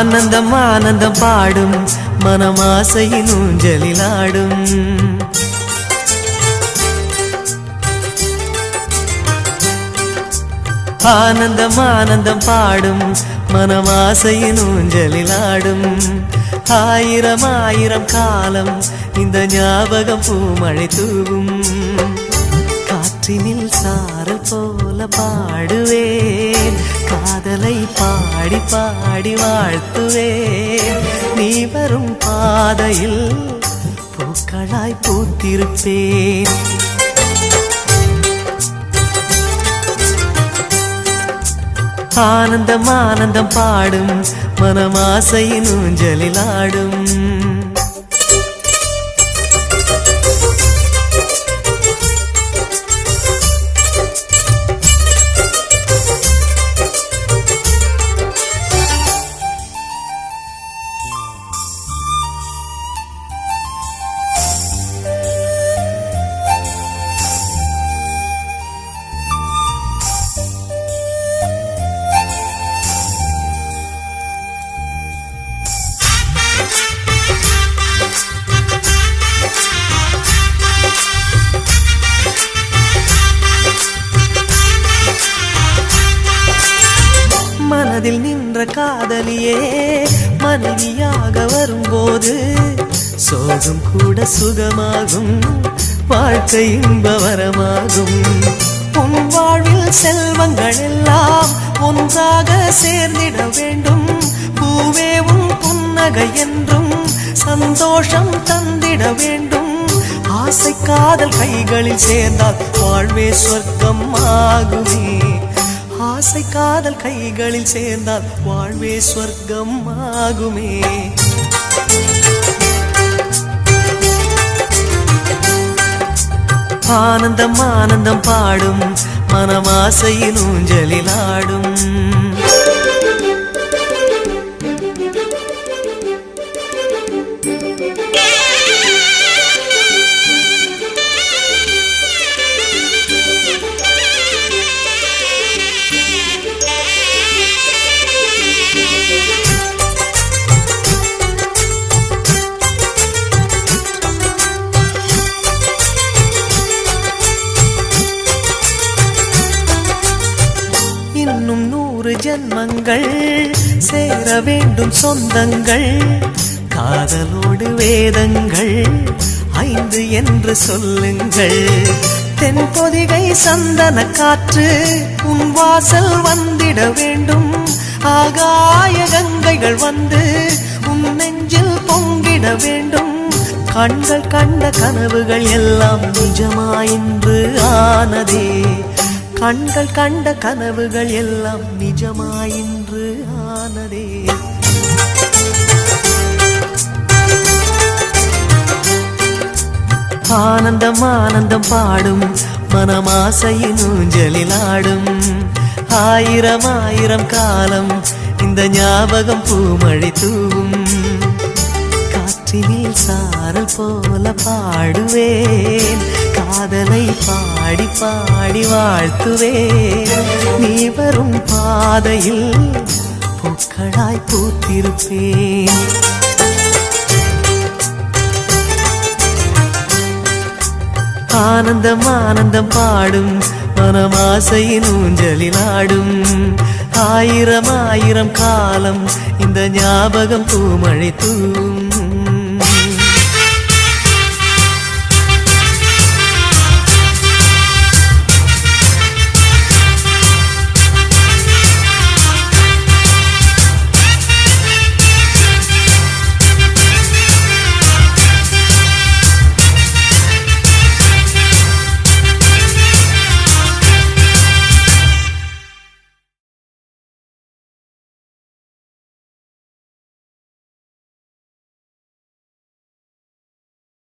ஆனந்தம் ஆனந்தம் பாடும் மனமாசையின் ஊஞ்சலிலாடும். ஆனந்தம் ஆனந்தம் பாடும் மனமாசையின் ஊஞ்சலிலாடும். ஆயிரம் ஆயிரம் காலம் இந்த ஞாபகம் பூமழை தூவும். காற்றினில் சாரல் போல பாடுவேன், காதலை பாடி பாடி வாழ்த்துவேன். நீ வரும் பாதையில் பூக்களாய் பூத்திருப்பேன். ஆனந்தம் ஆனந்தம் பாடும் மனமாசையின் ஊஞ்சலிலாடும். மனதில் நின்ற காதலியே மனைவியாக வரும்போது சோகம் கூட சுகமாகும், வாழ்க்கை இன்பவரமாகும். உன் வாழ்வில் செல்வங்கள் எல்லாம் ஒன்றாக சேர்ந்திட வேண்டும். பூவே உன் புன்னகை என்றும் சந்தோஷம் தந்திட வேண்டும். ஆசை காதல் கைகளில் சேர்ந்தால் வாழ்வே சொர்க்கம் ஆகுமே. ஆசை காதல் கைகளில் சேர்ந்தால் வாழ்வே சொர்க்கம் ஆகுமே. ஆனந்தம் ஆனந்தம் பாடும் மனமாசையின் ஊஞ்சலிலாடும். இன்னும் 100 ஜன்மங்கள் சேர வேண்டும் சொந்தங்கள். காதலோடு வேதங்கள் 5 என்று சொல்லுங்கள். தென்பொதிகை சந்தன காற்று உன் வாசல் வந்திட வேண்டும். ஆகாய கங்கைகள் வந்து உன் நெஞ்சில் பொங்கிட வேண்டும். கண்கள் கண்ட கனவுகள் எல்லாம் நிஜமாயின்று ஆனதே. கண்கள் கண்ட கனவுகள் எல்லாம் நிஜமாயின்று ஆனதே. ஆனந்தம் ஆனந்தம் பாடும் மனமாசையின் ஊஞ்சலிலாடும். ஆயிரம் ஆயிரம் காலம் இந்த ஞாபகம் பூமழை தூவும். காற்றினில் சாரல் போல பாடுவேன், காதலை பாடி பாடி வாழ்த்துவேன். நீ வரும் பாதையில் பூக்களாய் பூத்திருப்பேன். ஆனந்தம் ஆனந்தம் பாடும் மனமாசையின் ஊஞ்சலிலாடும். ஆயிரம் ஆயிரம் காலம் இந்த ஞாபகம் பூமழை தூவும்.